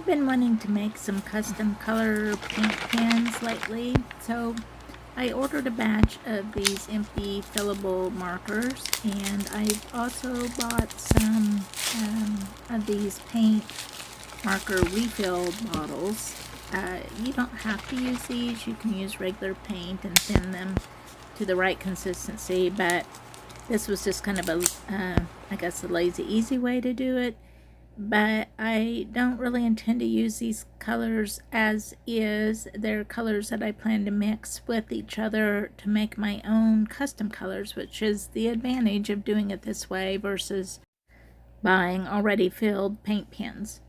been wanting to make some custom color paint pens lately, so I ordered a batch of these empty fillable markers, and I've also bought some of these paint marker refill bottles. You don't have to use these. You can use regular paint and thin them to the right consistency, but this was just kind of I guess a lazy easy way to do it. But I don't really intend to use these colors as is. They're colors that I plan to mix with each other to make my own custom colors, which is the advantage of doing it this way versus buying already filled paint pens.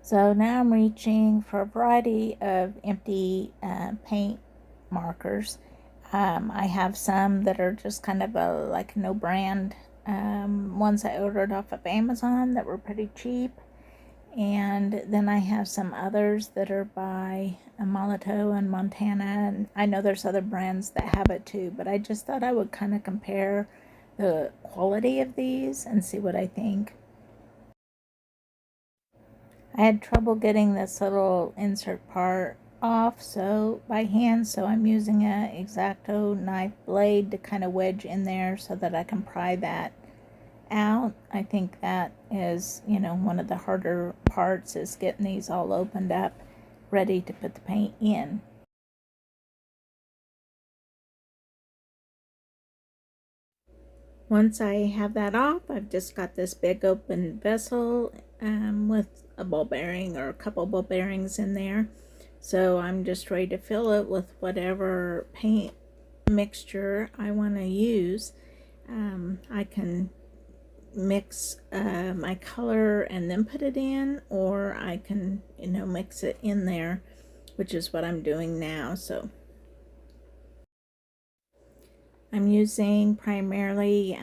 So now I'm reaching for a variety of empty paint markers. I have some that are just kind of like no brand ones I ordered off of Amazon that were pretty cheap, and then I have some others that are by Molito and Montana, and I know there's other brands that have it too, but I just thought I would kind of compare the quality of these and see what I think. I had trouble getting this little insert part off by hand, so I'm using a X-Acto knife blade to kind of wedge in there so that I can pry that out. I think that is, one of the harder parts is getting these all opened up, ready to put the paint in. Once I have that off, I've just got this big open vessel with a ball bearing or a couple ball bearings in there. So I'm just ready to fill it with whatever paint mixture I want to use. I can mix my color and then put it in, or I can mix it in there, which is what I'm doing now. So I'm using primarily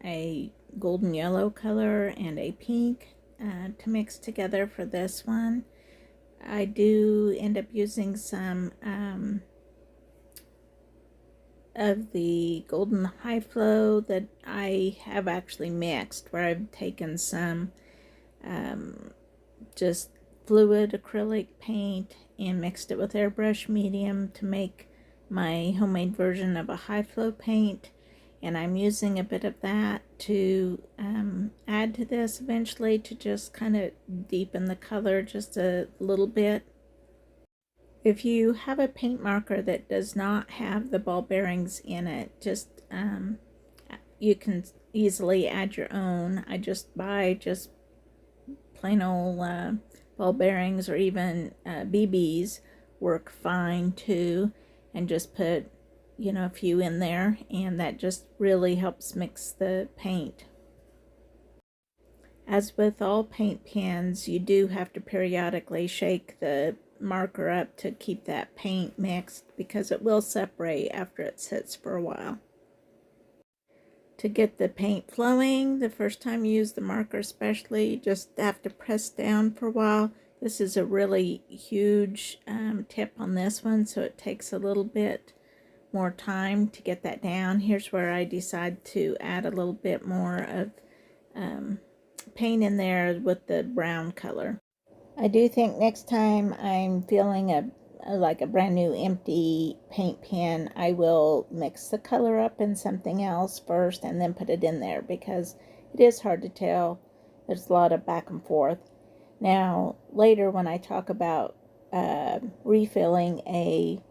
a golden yellow color and a pink to mix together for this one. I do end up using some of the golden high flow that I have actually mixed, where I've taken some just fluid acrylic paint and mixed it with airbrush medium to make my homemade version of a high flow paint, and I'm using a bit of that to add to this eventually to just kind of deepen the color just a little bit. If you have a paint marker that does not have the ball bearings in it, just you can easily add your own. I just buy just plain old ball bearings, or even BBs work fine too, and just put a few in there, and that just really helps mix the paint. As with all paint pens, you do have to periodically shake the marker up to keep that paint mixed, because it will separate after it sits for a while. To get the paint flowing, the first time you use the marker especially, you just have to press down for a while. This is a really huge tip on this one, so it takes a little bit more time to get that down. Here's where I decide to add a little bit more of paint in there with the brown color. I do think next time I'm feeling like a brand new empty paint pen, I will mix the color up in something else first and then put it in there, because it is hard to tell. There's a lot of back and forth. Now later, when I talk about refilling a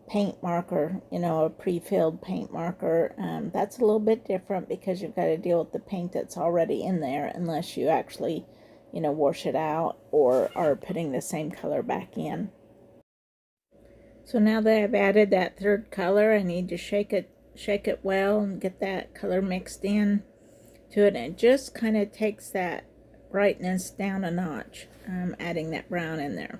paint marker, a pre-filled paint marker, that's a little bit different, because you've got to deal with the paint that's already in there, unless you actually wash it out or are putting the same color back in. So now that I've added that third color, I need to shake it well and get that color mixed in to it. And it just kind of takes that brightness down a notch, adding that brown in there.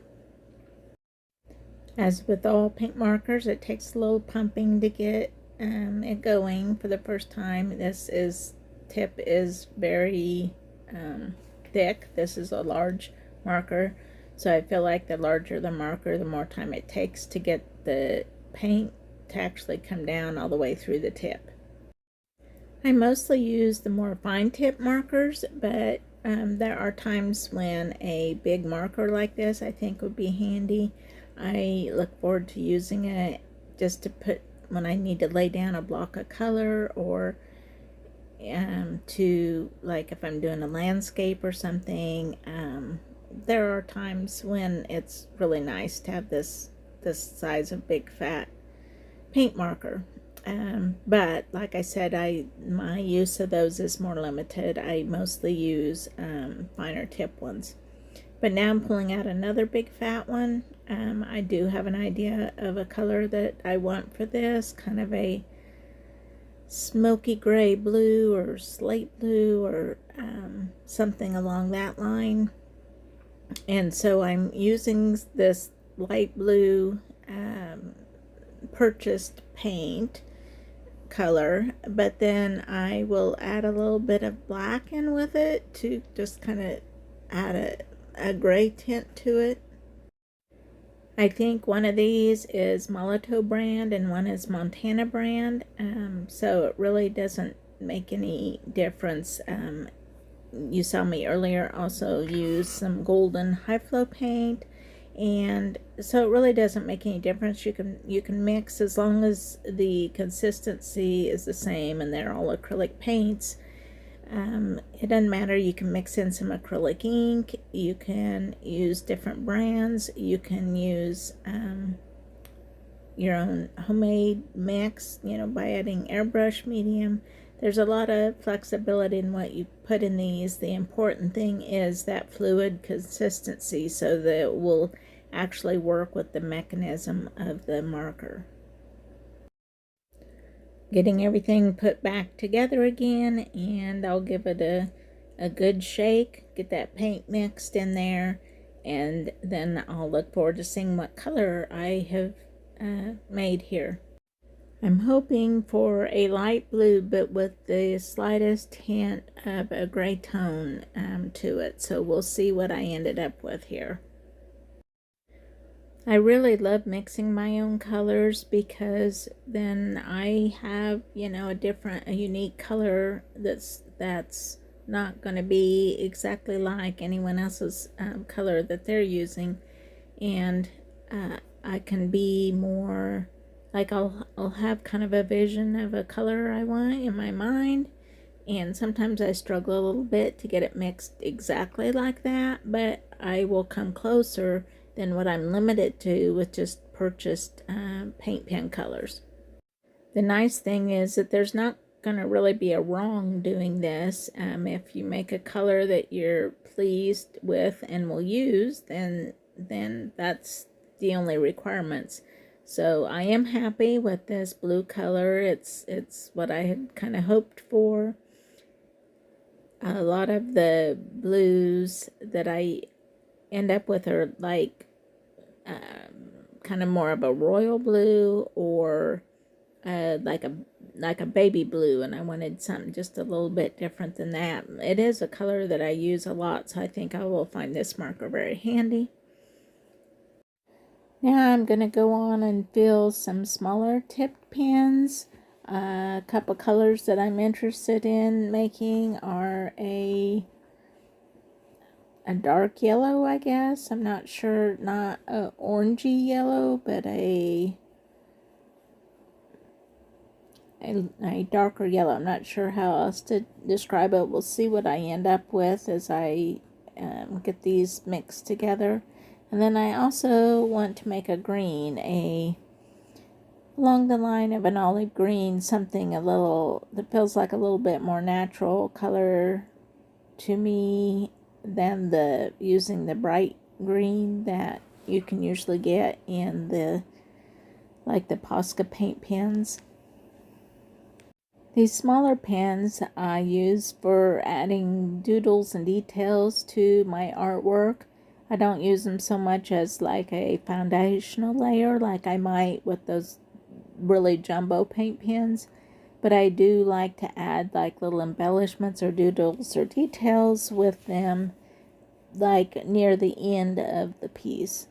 As with all paint markers, it takes a little pumping to get it going for the first time. This tip is very thick. This is a large marker, so I feel like the larger the marker, the more time it takes to get the paint to actually come down all the way through the tip. I mostly use the more fine tip markers, but there are times when a big marker like this I think would be handy. I look forward to using it just to put when I need to lay down a block of color, or to, like, if I'm doing a landscape or something. There are times when it's really nice to have this size of big fat paint marker. But like I said, my use of those is more limited. I mostly use finer tip ones. But now I'm pulling out another big fat one. I do have an idea of a color that I want for this, kind of a smoky gray blue or slate blue, or something along that line. And so I'm using this light blue purchased paint color, but then I will add a little bit of black in with it to just kind of add a gray tint to it. I think one of these is Molito brand and one is Montana brand, so it really doesn't make any difference. You saw me earlier also use some golden high flow paint, and so it really doesn't make any difference. You can mix as long as the consistency is the same and they're all acrylic paints. It doesn't matter. You can mix in some acrylic ink, you can use different brands, you can use your own homemade mix, by adding airbrush medium. There's a lot of flexibility in what you put in these. The important thing is that fluid consistency, so that it will actually work with the mechanism of the marker. Getting everything put back together again, and I'll give it a good shake, get that paint mixed in there, and then I'll look forward to seeing what color I have made here. I'm hoping for a light blue, but with the slightest hint of a gray tone to it, so we'll see what I ended up with here. I really love mixing my own colors, because then I have, a unique color that's not going to be exactly like anyone else's color that they're using, and I can be more like, I'll have kind of a vision of a color I want in my mind, and sometimes I struggle a little bit to get it mixed exactly like that, but I will come closer than what I'm limited to with just purchased paint pen colors. The nice thing is that there's not going to really be a wrong doing this. If you make a color that you're pleased with and will use, then that's the only requirements. So I am happy with this blue color. It's what I had kind of hoped for. A lot of the blues that I end up with are like kind of more of a royal blue, or like a baby blue, and I wanted something just a little bit different than that. It is a color that I use a lot, so I think I will find this marker very handy. Now I'm going to go on and fill some smaller tipped pens. A couple colors that I'm interested in making are a dark yellow, I guess. I'm not sure, not a orangey yellow, but a darker yellow. I'm not sure how else to describe it. We'll see what I end up with as I get these mixed together. And then I also want to make a green, along the line of an olive green, something a little that feels like a little bit more natural color to me than using the bright green that you can usually get in the Posca Paint pens. These smaller pens I use for adding doodles and details to my artwork. I don't use them so much as like a foundational layer like I might with those really jumbo paint pens, but I do like to add like little embellishments or doodles or details with them, like near the end of the piece.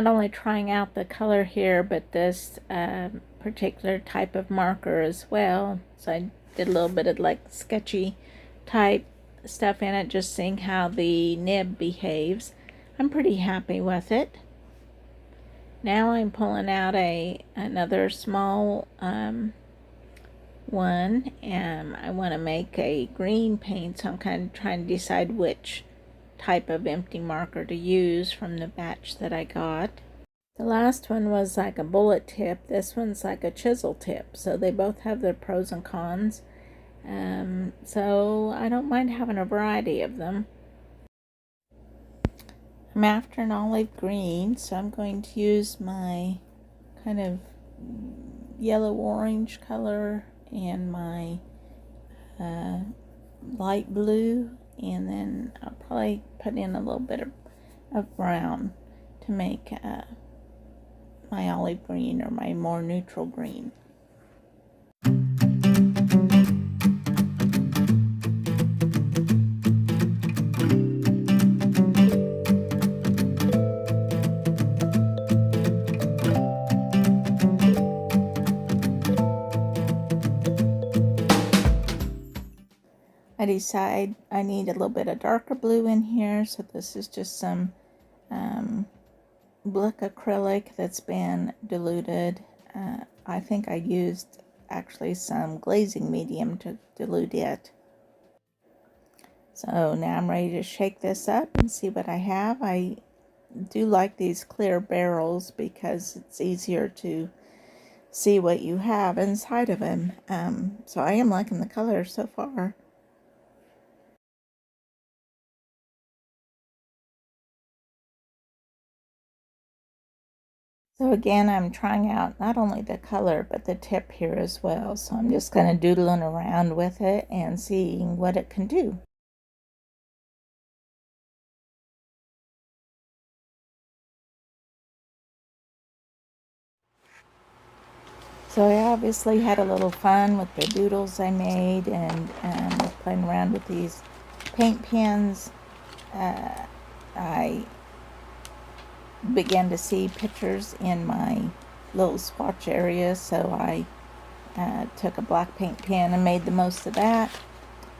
not only trying out the color here, but this particular type of marker as well. So I did a little bit of like sketchy type stuff in it, just seeing how the nib behaves. I'm pretty happy with it. Now I'm pulling out another small one, and I want to make a green paint, so I'm kind of trying to decide which type of empty marker to use from the batch that I got. The last one was like a bullet tip. This one's like a chisel tip, so they both have their pros and cons. So I don't mind having a variety of them. I'm after an olive green, so I'm going to use my kind of yellow orange color and my light blue, and then I'll probably put in a little bit of brown to make my olive green, or my more neutral green. I decide I need a little bit of darker blue in here, so this is just some black acrylic that's been diluted. I think I used actually some glazing medium to dilute it. So now I'm ready to shake this up and see what I have. I do like these clear barrels because it's easier to see what you have inside of them. So I am liking the color so far. So again, I'm trying out not only the color, but the tip here as well. So I'm just kind of doodling around with it and seeing what it can do. So I obviously had a little fun with the doodles I made, and was playing around with these paint pens. I began to see pictures in my little swatch area, so I took a black paint pen and made the most of that.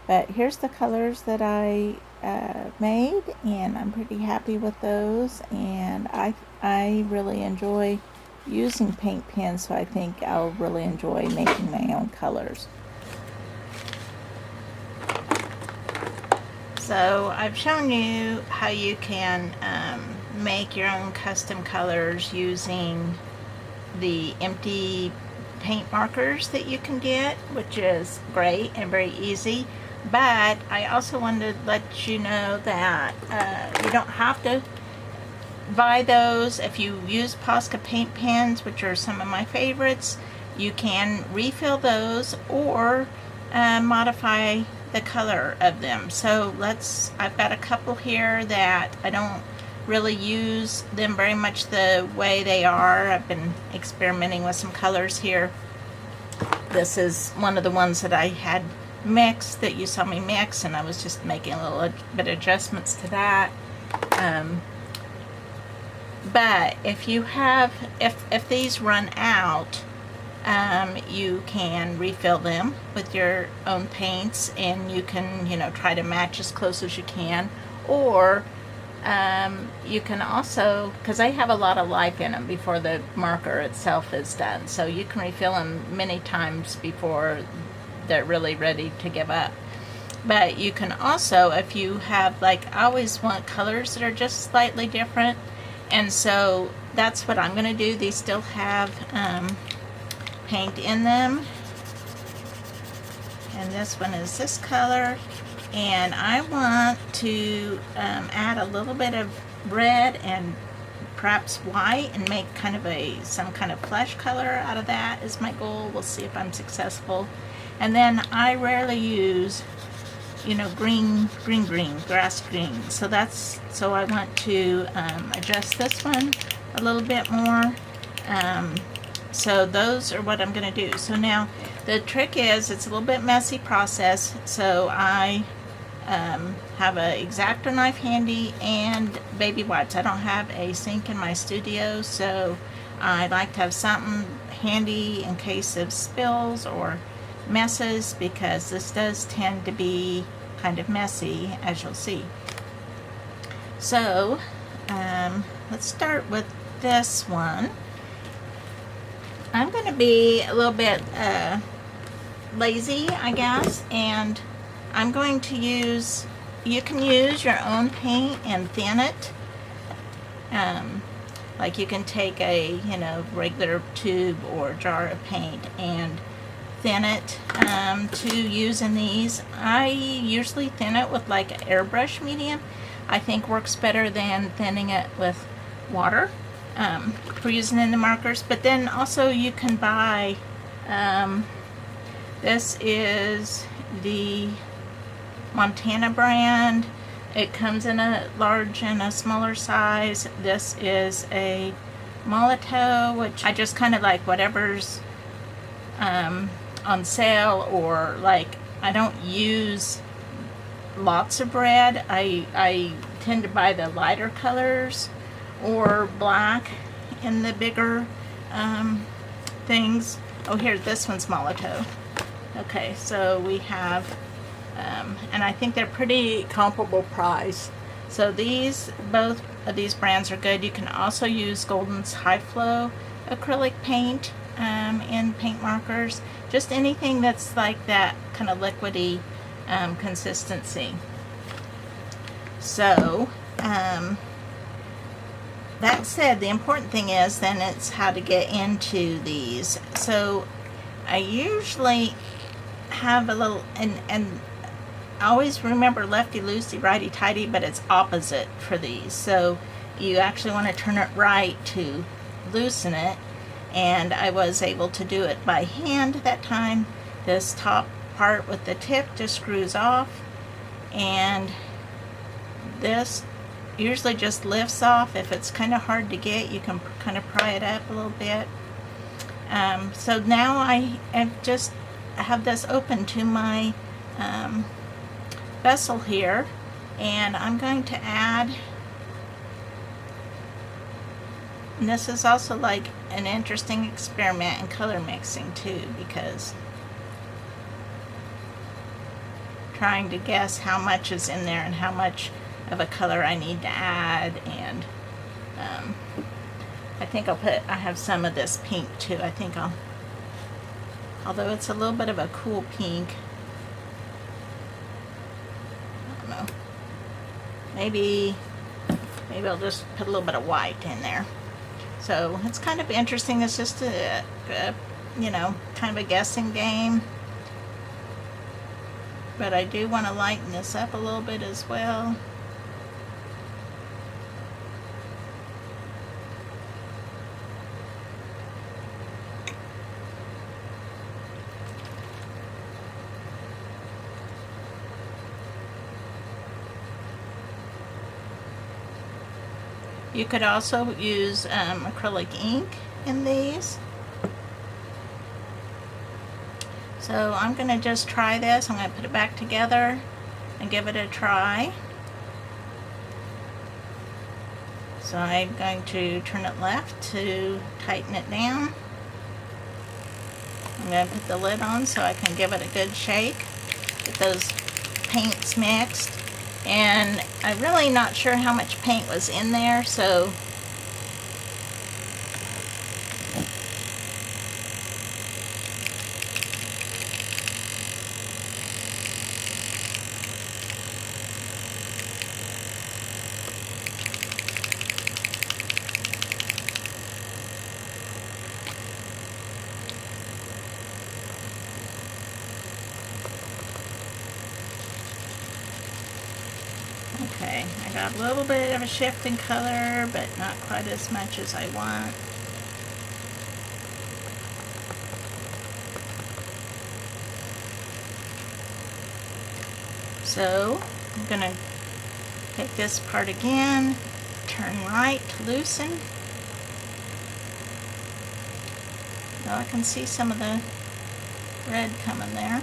But here's the colors that I made, and I'm pretty happy with those, and I really enjoy using paint pens, so I think I'll really enjoy making my own colors. So I've shown you how you can make your own custom colors using the empty paint markers that you can get, which is great and very easy. But I also wanted to let you know that you don't have to buy those. If you use Posca Paint pens, which are some of my favorites, you can refill those or modify the color of them. So I've got a couple here that I don't really use them very much the way they are. I've been experimenting with some colors here. This is one of the ones that I had mixed, that you saw me mix, and I was just making a little bit of adjustments to that. But if you have, if these run out, you can refill them with your own paints, and you can, try to match as close as you can. Or you can also, because they have a lot of life in them before the marker itself is done, so you can refill them many times before they're really ready to give up. But you can also, if you have, like, I always want colors that are just slightly different, and so that's what I'm going to do. These still have paint in them, and this one is this color, and I want to add a little bit of red and perhaps white and make kind of some kind of flesh color out of that is my goal. We'll see if I'm successful. And then I rarely use green, grass green. So I want to adjust this one a little bit more. So those are what I'm going to do. So now the trick is, it's a little bit messy process. So I have a X-Acto knife handy and baby wipes. I don't have a sink in my studio, so I like to have something handy in case of spills or messes, because this does tend to be kind of messy, as you'll see. So let's start with this one. I'm going to be a little bit lazy, I guess, and I'm going to use, you can use your own paint and thin it. Like you can take a, you know, regular tube or jar of paint and thin it to use in these. I usually thin it with like an airbrush medium. I think works better than thinning it with water for using in the markers. But then also you can buy, this is the Montana brand. It comes in a large and a smaller size. This is a Molotow, which I just kind of like whatever's on sale, or like I don't use lots of red. I tend to buy the lighter colors or black in the bigger things. Oh, here, this one's Molotow. Okay, so we have and I think they're pretty comparable price. So these, both of these brands are good. You can also use Golden's High Flow acrylic paint in paint markers. Just anything that's like that kind of liquidy consistency. So that said, the important thing is then it's how to get into these. So I usually have a little, and I always remember lefty loosey, righty tighty, but it's opposite for these. So you actually want to turn it right to loosen it, and I was able to do it by hand that time. This top part with the tip just screws off, and this usually just lifts off. If it's kind of hard to get, you can kind of pry it up a little bit. So now I have this open to my vessel here, and I'm going to add, and this is also like an interesting experiment in color mixing too, because trying to guess how much is in there and how much of a color I need to add. And I think I have some of this pink too. I think although it's a little bit of a cool pink, maybe I'll just put a little bit of white in there. So it's kind of interesting. It's just a you know, kind of a guessing game. But I do want to lighten this up a little bit as well. You could also use acrylic ink in these. So I'm going to just try this. I'm going to put it back together and give it a try. So I'm going to turn it left to tighten it down. I'm going to put the lid on so I can give it a good shake. Get those paints mixed. And I'm really not sure how much paint was in there, so okay, I got a little bit of a shift in color, but not quite as much as I want. So I'm going to take this part again, turn right to loosen. Now I can see some of the red coming there.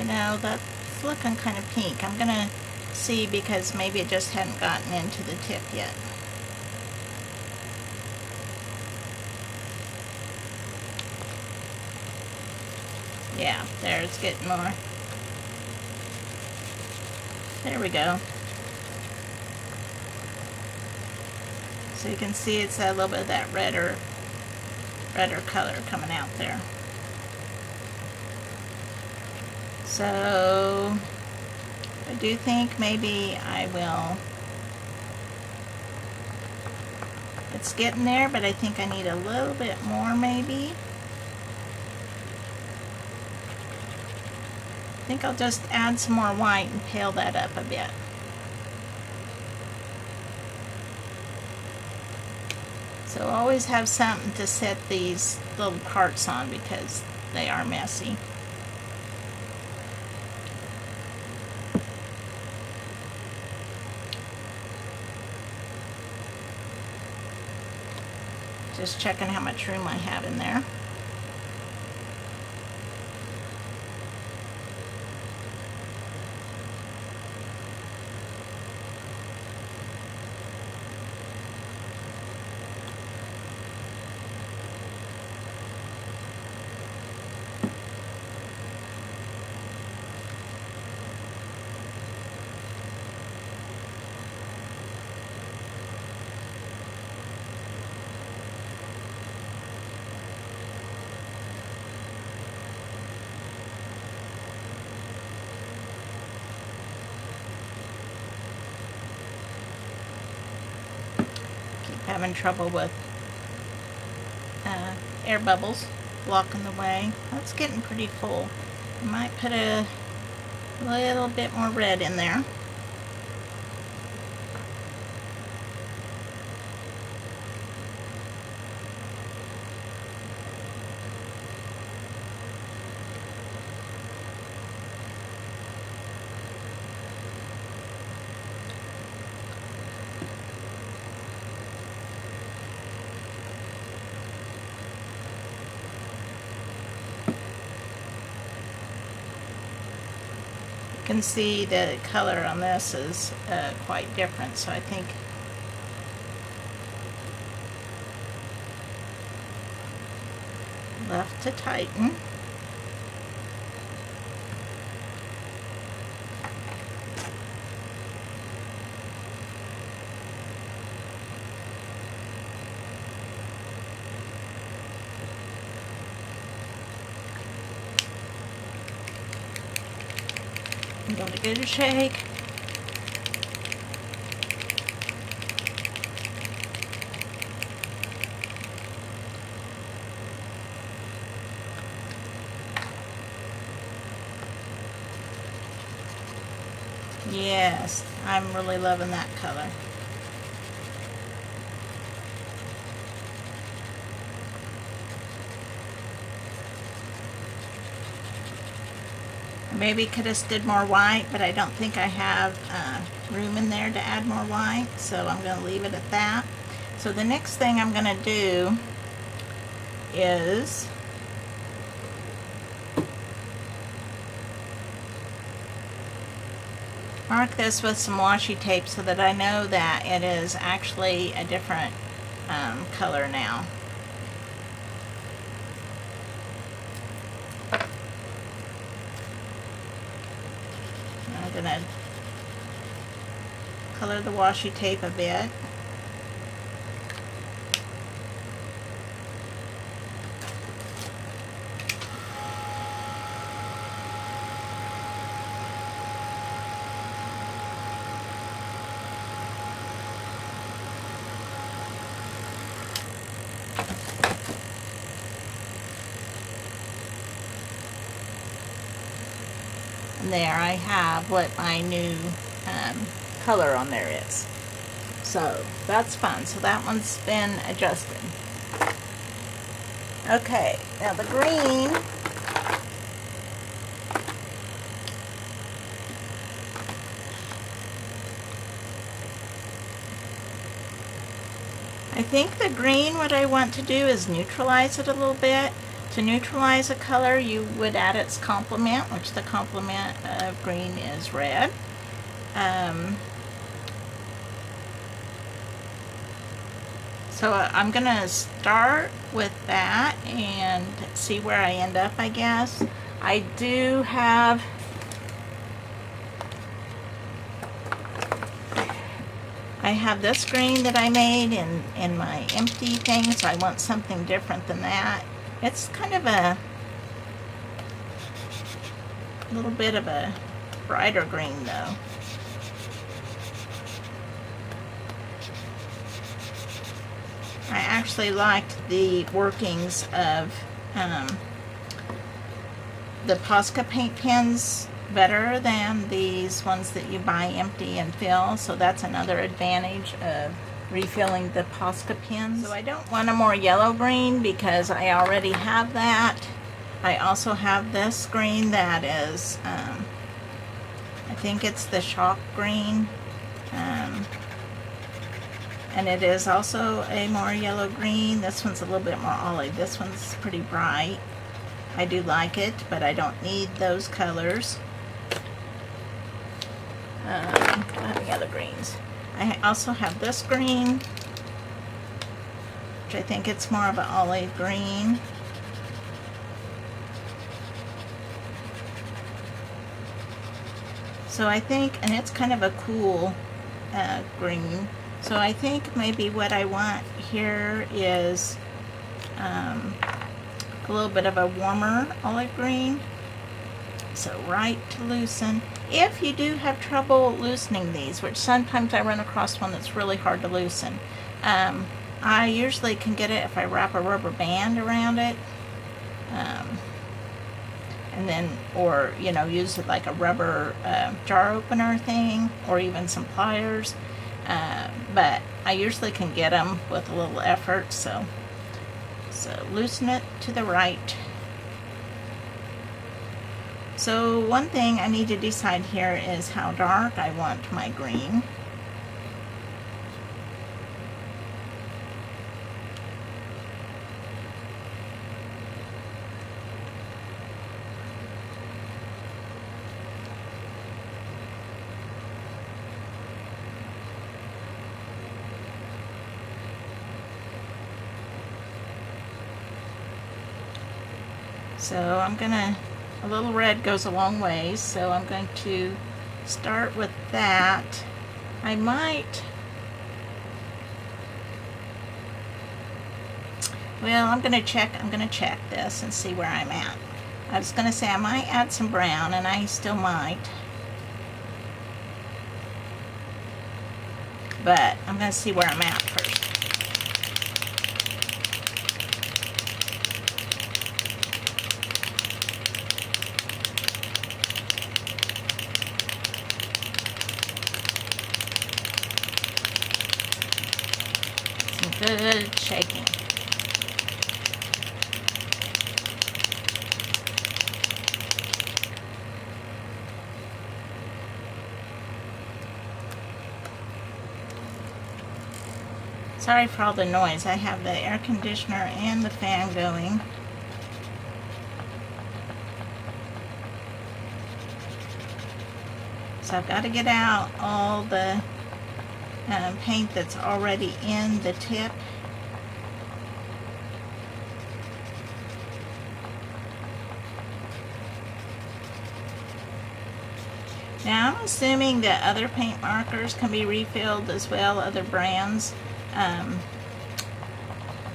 You know, that's looking kind of pink. I'm gonna see because maybe it just hadn't gotten into the tip yet. Yeah, there, it's getting more. There we go. So you can see it's a little bit of that redder color coming out there. So I do think maybe I will, it's getting there, but I think I need a little bit more maybe. I think I'll just add some more white and pale that up a bit. So always have something to set these little parts on because they are messy. Just checking how much room I have in there. Having trouble with air bubbles blocking the way. That's getting pretty full. I might put a little bit more red in there. You can see the color on this is quite different, so I think left to tighten. I'm going to give it a shake. Yes, I'm really loving that color. Maybe could have did more white, but I don't think I have room in there to add more white, so I'm going to leave it at that. So the next thing I'm going to do is mark this with some washi tape so that I know that it is actually a different color now. I'm going to color the washi tape a bit. And there I have what my new color on there is. So that's fun. So that one's been adjusted. Okay, now the green. I think the green, what I want to do is neutralize it a little bit. To neutralize a color, you would add its complement, which the complement of green is red. So I'm going to start with that and see where I end up, I guess. I do have this green that I made in my empty thing, so I want something different than that. It's kind of a little bit of a brighter green though. I actually liked the workings of the Posca Paint pens better than these ones that you buy empty and fill, so that's another advantage of refilling the Posca pens. So I don't want a more yellow green because I already have that. I also have this green that is, I think it's the chalk green, and it is also a more yellow green. This one's a little bit more olive. This one's pretty bright. I do like it, but I don't need those colors. Any other greens? I also have this green, which I think it's more of an olive green. So I think, and it's kind of a cool green. So I think maybe what I want here is a little bit of a warmer olive green. So right to loosen. If you do have trouble loosening these, which sometimes I run across one that's really hard to loosen, I usually can get it if I wrap a rubber band around it, and then, or you know, use it like a rubber jar opener thing, or even some pliers. But I usually can get them with a little effort, so loosen it to the right. So one thing I need to decide here is how dark I want my green. So I'm gonna, a little red goes a long ways, so I'm going to start with that. I might, well, I'm gonna check this and see where I'm at. I was gonna say I might add some brown, and I still might, but I'm gonna see where I'm at first. Good shaking. Sorry for all the noise. I have the air conditioner and the fan going. So I've got to get out all the paint that's already in the tip. Now I'm assuming that other paint markers can be refilled as well, other brands.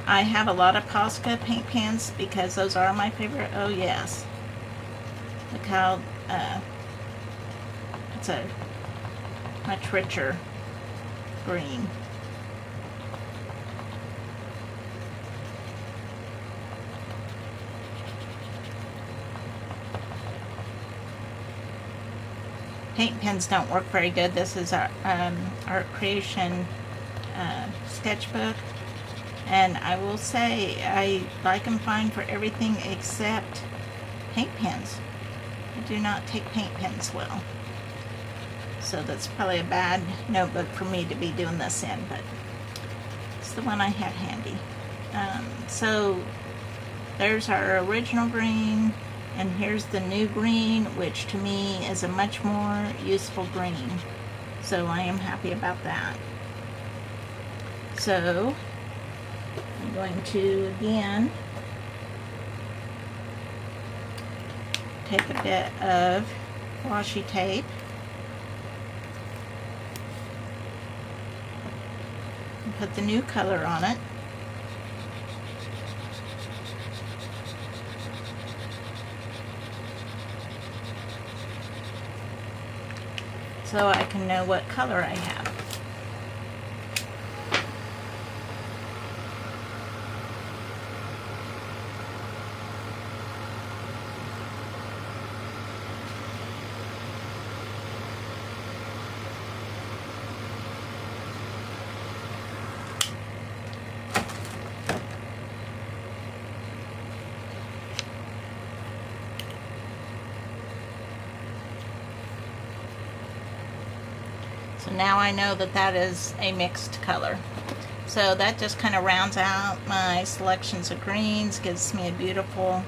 I have a lot of Posca paint pens because those are my favorite. Oh yes, look how it's a much richer green. Paint pens don't work very good. This is our Art Creation sketchbook, and I will say I like them fine for everything except paint pens. I do not take paint pens well. So that's probably a bad notebook for me to be doing this in, but it's the one I have handy. So there's our original green, and here's the new green, which to me is a much more useful green. So I am happy about that. So I'm going to again take a bit of washi tape and put the new color on it. So I can know what color I have. So now I know that that is a mixed color. So that just kind of rounds out my selections of greens, gives me a beautiful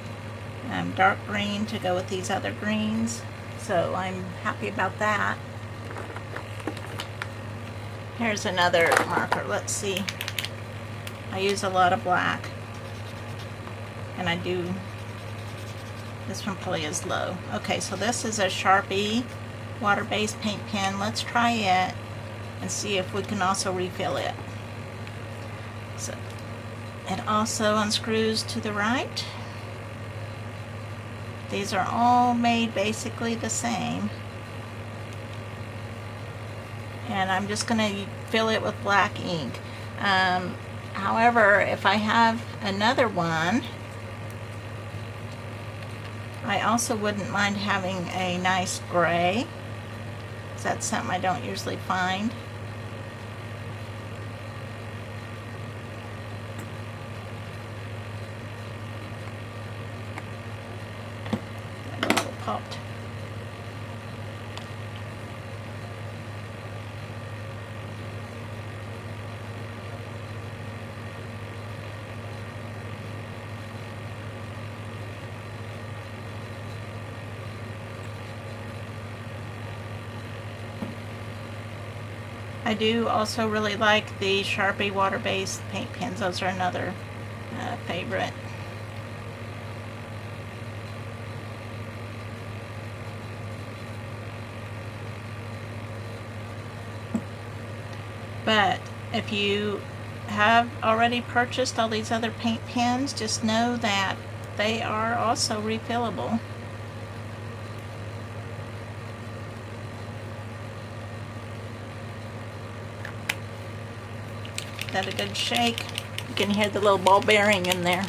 dark green to go with these other greens. So I'm happy about that. Here's another marker. Let's see. I use a lot of black, and I do, this one probably is low. Okay, so this is a Sharpie water-based paint pen. Let's try it and see if we can also refill it. So it also unscrews to the right. These are all made basically the same. And I'm just going to fill it with black ink. However, if I have another one, I also wouldn't mind having a nice gray. That's something I don't usually find. That little popped. I do also really like the Sharpie water-based paint pens. Those are another favorite. But if you have already purchased all these other paint pens, just know that they are also refillable. Got a good shake. You can hear the little ball bearing in there.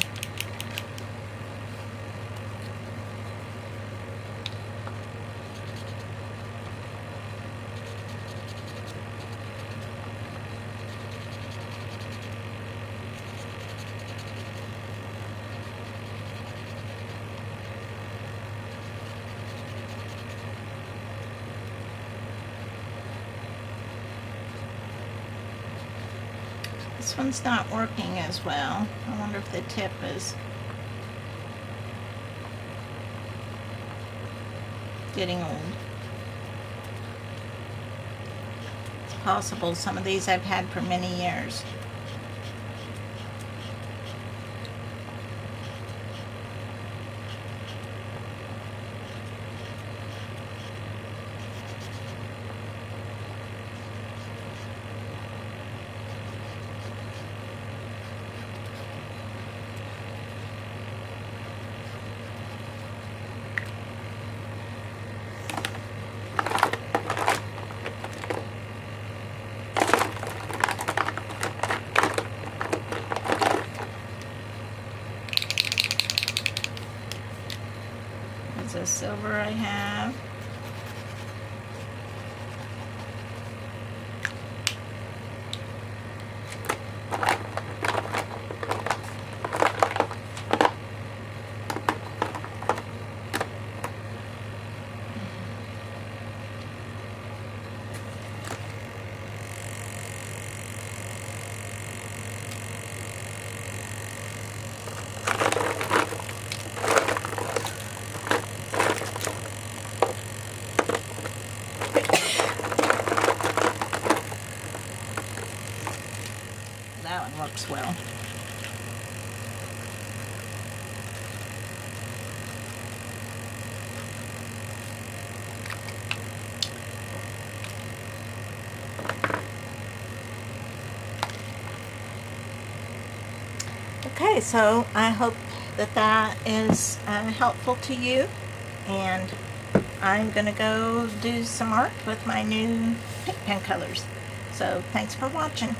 This one's not working as well. I wonder if the tip is getting old. It's possible. Some of these I've had for many years. The silver I have. that one works well. Okay, so I hope that that is helpful to you, and I'm going to go do some art with my new paint pen colors. So thanks for watching.